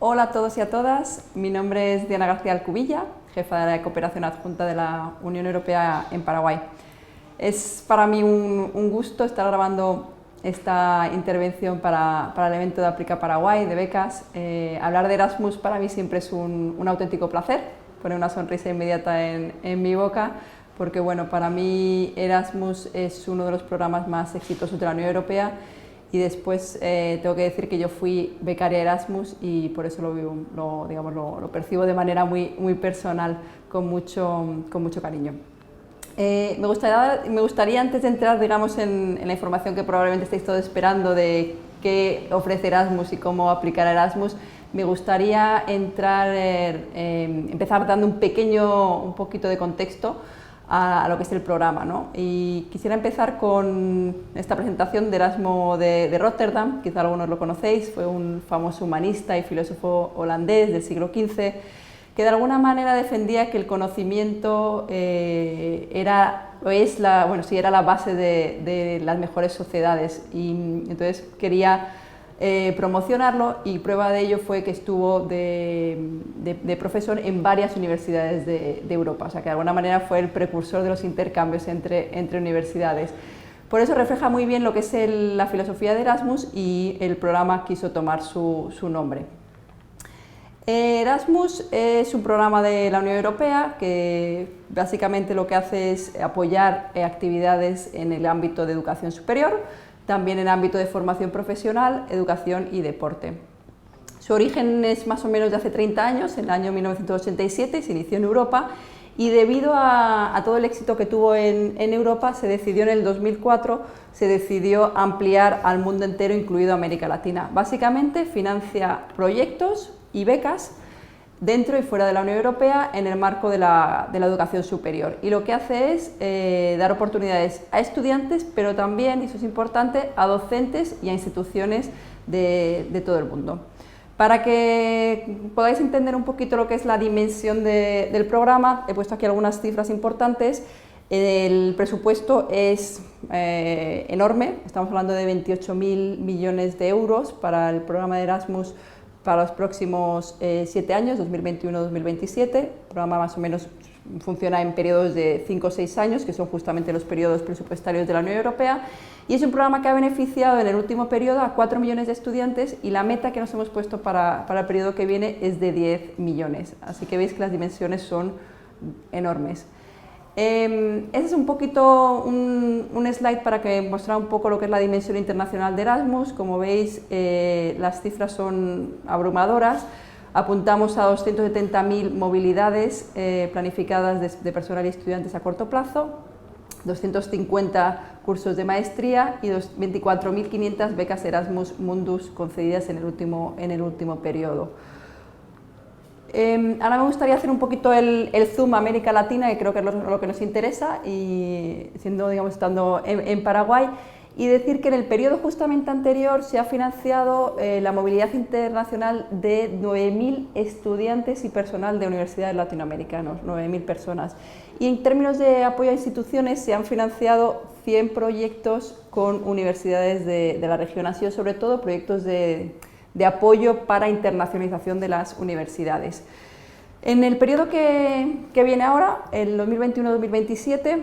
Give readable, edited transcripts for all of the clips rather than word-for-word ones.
Hola a todos y a todas, mi nombre es Diana García Alcubilla, jefa de la cooperación adjunta de la Unión Europea en Paraguay. Es para mí un gusto estar grabando esta intervención para el evento de Aplica Paraguay de becas. Hablar de Erasmus para mí siempre es un auténtico placer, pone una sonrisa inmediata en mi boca, porque bueno, para mí Erasmus es uno de los programas más exitosos de la Unión Europea. Y después tengo que decir que yo fui becaria Erasmus y por eso lo percibo de manera muy personal, con mucho cariño. Me gustaría antes de entrar, digamos, en la información que probablemente estáis todos esperando de qué ofrece Erasmus y cómo aplicar Erasmus, me gustaría empezar dando un poquito de contexto a lo que es el programa, ¿no? Y quisiera empezar con esta presentación de Erasmo de Rotterdam, quizá algunos lo conocéis, fue un famoso humanista y filósofo holandés del siglo XV, que de alguna manera defendía que el conocimiento era la base de las mejores sociedades, y entonces quería promocionarlo, y prueba de ello fue que estuvo de profesor en varias universidades de Europa, o sea que de alguna manera fue el precursor de los intercambios entre universidades. Por eso refleja muy bien lo que es la filosofía de Erasmus, y el programa quiso tomar su nombre. Erasmus es un programa de la Unión Europea que básicamente lo que hace es apoyar actividades en el ámbito de educación superior, también en el ámbito de formación profesional, educación y deporte. Su origen es más o menos de hace 30 años, en el año 1987, se inició en Europa, y debido a todo el éxito que tuvo en Europa, se decidió en el 2004, se decidió ampliar al mundo entero, incluido América Latina. Básicamente financia proyectos y becas dentro y fuera de la Unión Europea en el marco de la educación superior, y lo que hace es dar oportunidades a estudiantes, pero también, y eso es importante, a docentes y a instituciones de todo el mundo. Para que podáis entender un poquito lo que es la dimensión del programa, he puesto aquí algunas cifras importantes. El presupuesto es enorme, estamos hablando de 28.000 millones de euros para el programa de Erasmus para los próximos 7 años, 2021-2027. El programa más o menos funciona en periodos de 5 o 6 años, que son justamente los periodos presupuestarios de la Unión Europea, y es un programa que ha beneficiado en el último periodo a 4 millones de estudiantes, y la meta que nos hemos puesto para el periodo que viene es de 10 millones, así que veis que las dimensiones son enormes. Ese es un poquito un slide para que mostrar un poco lo que es la dimensión internacional de Erasmus. Como veis, las cifras son abrumadoras. Apuntamos a 270.000 movilidades planificadas de personal y estudiantes a corto plazo, 250 cursos de maestría y 24.500 becas Erasmus Mundus concedidas en el último periodo. Ahora me gustaría hacer un poquito el zoom a América Latina, que creo que es lo que nos interesa, y estando en Paraguay, y decir que en el periodo justamente anterior se ha financiado la movilidad internacional de 9.000 estudiantes y personal de universidades latinoamericanas, 9.000 personas. Y en términos de apoyo a instituciones se han financiado 100 proyectos con universidades de la región. Han sido sobre todo proyectos de apoyo para internacionalización de las universidades. En el periodo que viene ahora, el 2021-2027,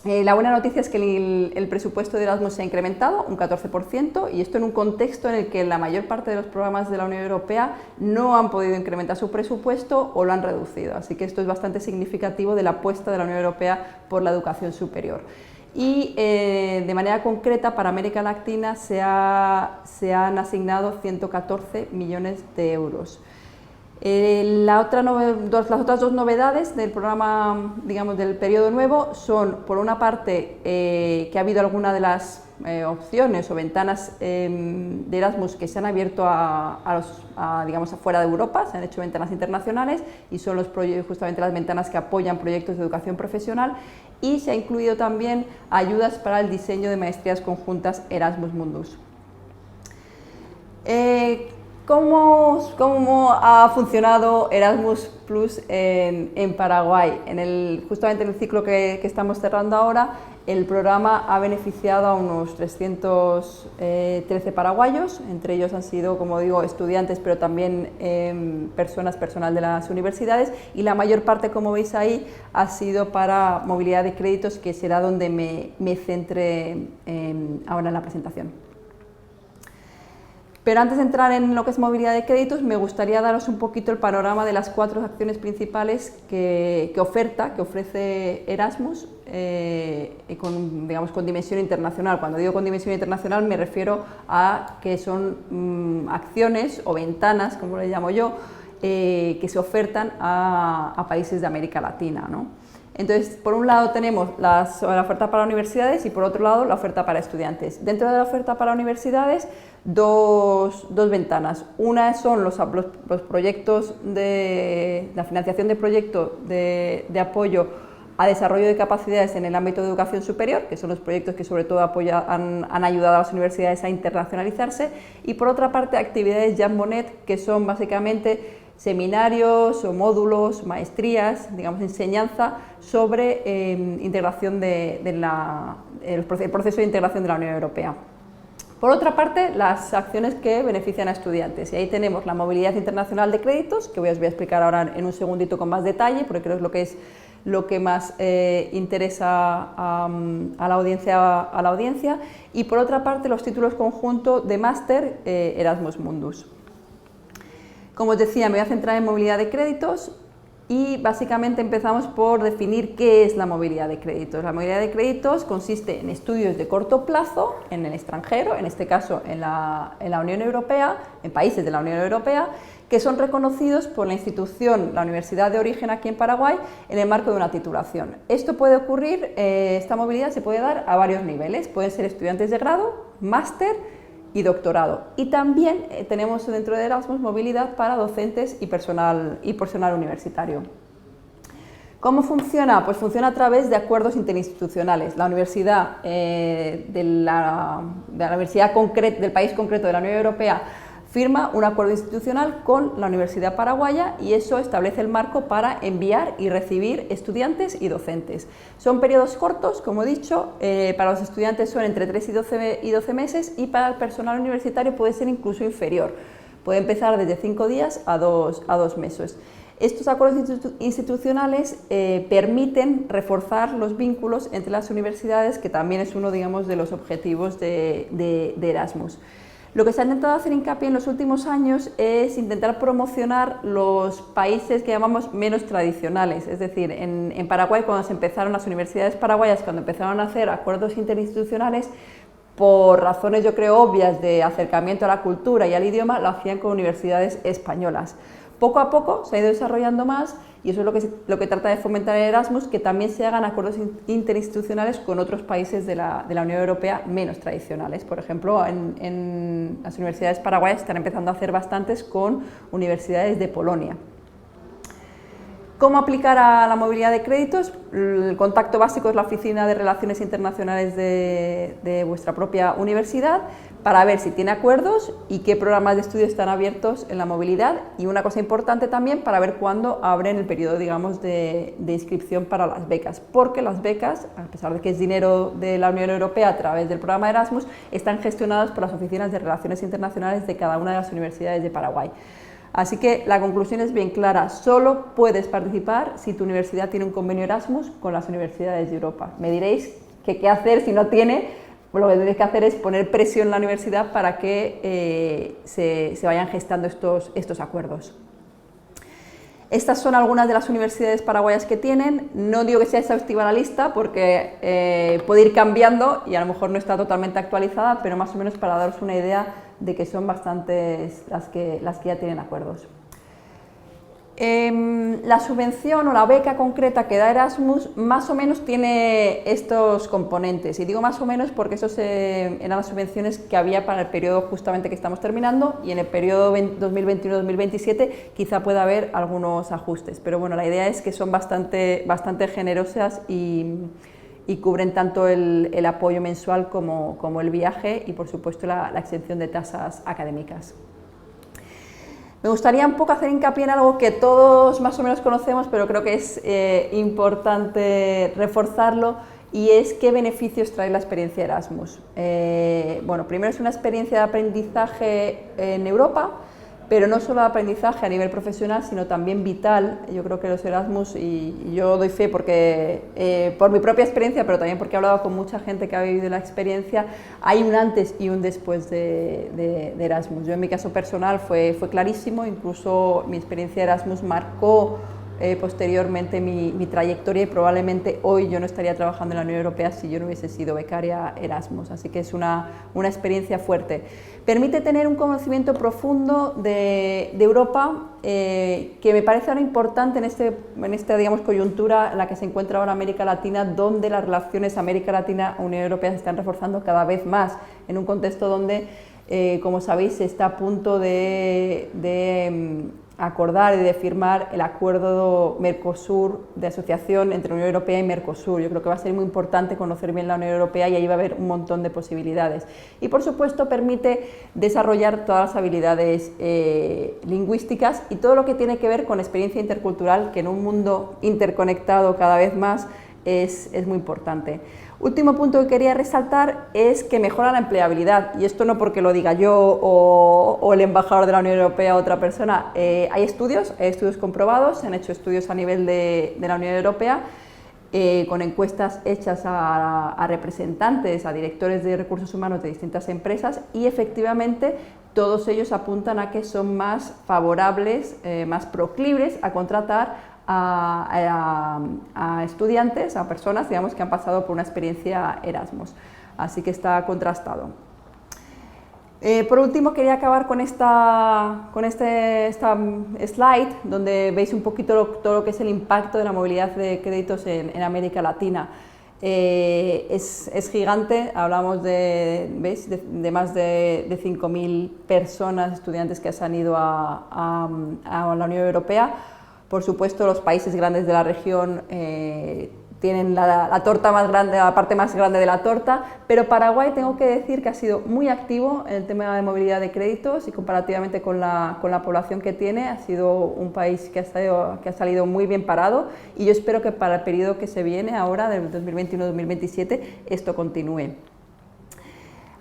la buena noticia es que el presupuesto de Erasmus se ha incrementado un 14%, y esto en un contexto en el que la mayor parte de los programas de la Unión Europea no han podido incrementar su presupuesto o lo han reducido, así que esto es bastante significativo de la apuesta de la Unión Europea por la educación superior. Y de manera concreta para América Latina se han asignado 114 millones de euros. Las otras dos novedades del programa, del periodo nuevo, son, por una parte, que ha habido alguna de las opciones o ventanas de Erasmus que se han abierto afuera de Europa, se han hecho ventanas internacionales, y son justamente las ventanas que apoyan proyectos de educación profesional, y se ha incluido también ayudas para el diseño de maestrías conjuntas Erasmus Mundus. ¿Cómo ha funcionado Erasmus Plus en Paraguay? Justamente en el ciclo que estamos cerrando ahora, El programa ha beneficiado a unos 313 paraguayos, entre ellos han sido, como digo, estudiantes, pero también personal de las universidades, y la mayor parte, como veis ahí, ha sido para movilidad de créditos, que será donde me centre ahora en la presentación. Pero antes de entrar en lo que es movilidad de créditos, me gustaría daros un poquito el panorama de las 4 acciones principales que ofrece Erasmus con dimensión internacional. Cuando digo con dimensión internacional me refiero a que son acciones o ventanas, como le llamo yo, que se ofertan a países de América Latina, ¿no? Entonces, por un lado tenemos la oferta para universidades y por otro lado la oferta para estudiantes. Dentro de la oferta para universidades, dos ventanas. Una son los proyectos de la financiación de proyectos de apoyo a desarrollo de capacidades en el ámbito de educación superior, que son los proyectos que sobre todo han ayudado a las universidades a internacionalizarse, y por otra parte actividades Jean Monnet, que son básicamente seminarios o módulos, maestrías, digamos enseñanza sobre integración el proceso de integración de la Unión Europea. Por otra parte, las acciones que benefician a estudiantes, y ahí tenemos la movilidad internacional de créditos, que os voy a explicar ahora en un segundito con más detalle, porque creo que es lo que más interesa a la audiencia, y por otra parte los títulos conjuntos de máster Erasmus Mundus. Como os decía, me voy a centrar en movilidad de créditos y básicamente empezamos por definir qué es la movilidad de créditos. La movilidad de créditos consiste en estudios de corto plazo en el extranjero, en este caso en la Unión Europea, en países de la Unión Europea, que son reconocidos por la institución, la universidad de origen aquí en Paraguay, en el marco de una titulación. Esto puede ocurrir, esta movilidad se puede dar a varios niveles, pueden ser estudiantes de grado, máster y doctorado. Y también tenemos dentro de Erasmus movilidad para docentes y personal universitario. ¿Cómo funciona? Pues funciona a través de acuerdos interinstitucionales. La universidad del país concreto de la Unión Europea firma un acuerdo institucional con la Universidad Paraguaya y eso establece el marco para enviar y recibir estudiantes y docentes. Son periodos cortos, como he dicho, para los estudiantes son entre 3 y 12 meses y para el personal universitario puede ser incluso inferior. Puede empezar desde 5 días a 2 meses. Estos acuerdos institucionales permiten reforzar los vínculos entre las universidades, que también es uno, digamos, de los objetivos de Erasmus. Lo que se ha intentado hacer hincapié en los últimos años es intentar promocionar los países que llamamos menos tradicionales, es decir, en Paraguay cuando se empezaron las universidades paraguayas, cuando empezaron a hacer acuerdos interinstitucionales, por razones yo creo obvias de acercamiento a la cultura y al idioma, lo hacían con universidades españolas. Poco a poco se ha ido desarrollando más y eso es lo que trata de fomentar en Erasmus, que también se hagan acuerdos interinstitucionales con otros países de la Unión Europea menos tradicionales. Por ejemplo, en las universidades paraguayas están empezando a hacer bastantes con universidades de Polonia. ¿Cómo aplicar a la movilidad de créditos? El contacto básico es la Oficina de Relaciones Internacionales de vuestra propia universidad para ver si tiene acuerdos y qué programas de estudio están abiertos en la movilidad, y una cosa importante también para ver cuándo abren el periodo, digamos, de inscripción para las becas, porque las becas, a pesar de que es dinero de la Unión Europea a través del programa Erasmus, están gestionadas por las oficinas de Relaciones Internacionales de cada una de las universidades de Paraguay. Así que la conclusión es bien clara, solo puedes participar si tu universidad tiene un convenio Erasmus con las universidades de Europa. Me diréis que qué hacer si no tiene. Pues lo que tenéis que hacer es poner presión en la universidad para que se vayan gestando estos acuerdos. Estas son algunas de las universidades paraguayas que tienen. No digo que sea exhaustiva la lista porque puede ir cambiando y a lo mejor no está totalmente actualizada, pero más o menos para daros una idea de que son bastantes las que ya tienen acuerdos. La subvención o la beca concreta que da Erasmus más o menos tiene estos componentes, y digo más o menos porque esos eran las subvenciones que había para el periodo justamente que estamos terminando, y en el periodo 2021-2027 quizá pueda haber algunos ajustes, pero bueno, la idea es que son bastante generosas y cubren tanto el apoyo mensual como el viaje y por supuesto la exención de tasas académicas. Me gustaría un poco hacer hincapié en algo que todos más o menos conocemos, pero creo que es importante reforzarlo, y es qué beneficios trae la experiencia Erasmus. Bueno, primero es una experiencia de aprendizaje en Europa, pero no solo de aprendizaje a nivel profesional, sino también vital. Yo creo que los Erasmus, y yo doy fe porque, por mi propia experiencia, pero también porque he hablado con mucha gente que ha vivido la experiencia, hay un antes y un después de Erasmus. Yo en mi caso personal fue clarísimo, incluso mi experiencia de Erasmus marcó posteriormente mi trayectoria, y probablemente hoy yo no estaría trabajando en la Unión Europea si yo no hubiese sido becaria Erasmus, así que es una experiencia fuerte. Permite tener un conocimiento profundo de Europa, que me parece ahora importante en esta digamos, coyuntura en la que se encuentra ahora América Latina, donde las relaciones América Latina-Unión Europea se están reforzando cada vez más, en un contexto donde, como sabéis, se está a punto de acordar y de firmar el acuerdo Mercosur de asociación entre la Unión Europea y Mercosur. Yo creo que va a ser muy importante conocer bien la Unión Europea, y ahí va a haber un montón de posibilidades. Y por supuesto permite desarrollar todas las habilidades lingüísticas y todo lo que tiene que ver con experiencia intercultural, que en un mundo interconectado cada vez más es muy importante. Último punto que quería resaltar es que mejora la empleabilidad, y esto no porque lo diga yo o el embajador de la Unión Europea o otra persona. Hay estudios comprobados, se han hecho estudios a nivel de la Unión Europea, con encuestas hechas a representantes, a directores de recursos humanos de distintas empresas, y efectivamente todos ellos apuntan a que son más favorables, más proclives a contratar a estudiantes, a personas, digamos, que han pasado por una experiencia Erasmus. Así que está contrastado. Por último, quería acabar con esta slide, donde veis un poquito todo lo que es el impacto de la movilidad de créditos en América Latina. Es gigante, hablamos ¿veis? de más de 5.000 personas, estudiantes que se han ido a la Unión Europea. Por supuesto, los países grandes de la región tienen la torta más grande, la parte más grande de la torta, pero Paraguay, tengo que decir que ha sido muy activo en el tema de movilidad de créditos, y comparativamente con la población que tiene, ha sido un país que ha salido muy bien parado, y yo espero que para el periodo que se viene ahora, del 2021-2027, esto continúe.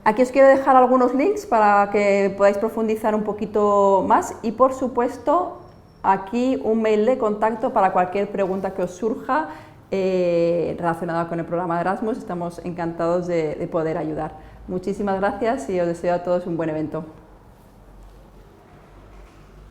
Aquí os quiero dejar algunos links para que podáis profundizar un poquito más, y por supuesto aquí un mail de contacto para cualquier pregunta que os surja relacionada con el programa de Erasmus. Estamos encantados de poder ayudar. Muchísimas gracias y os deseo a todos un buen evento.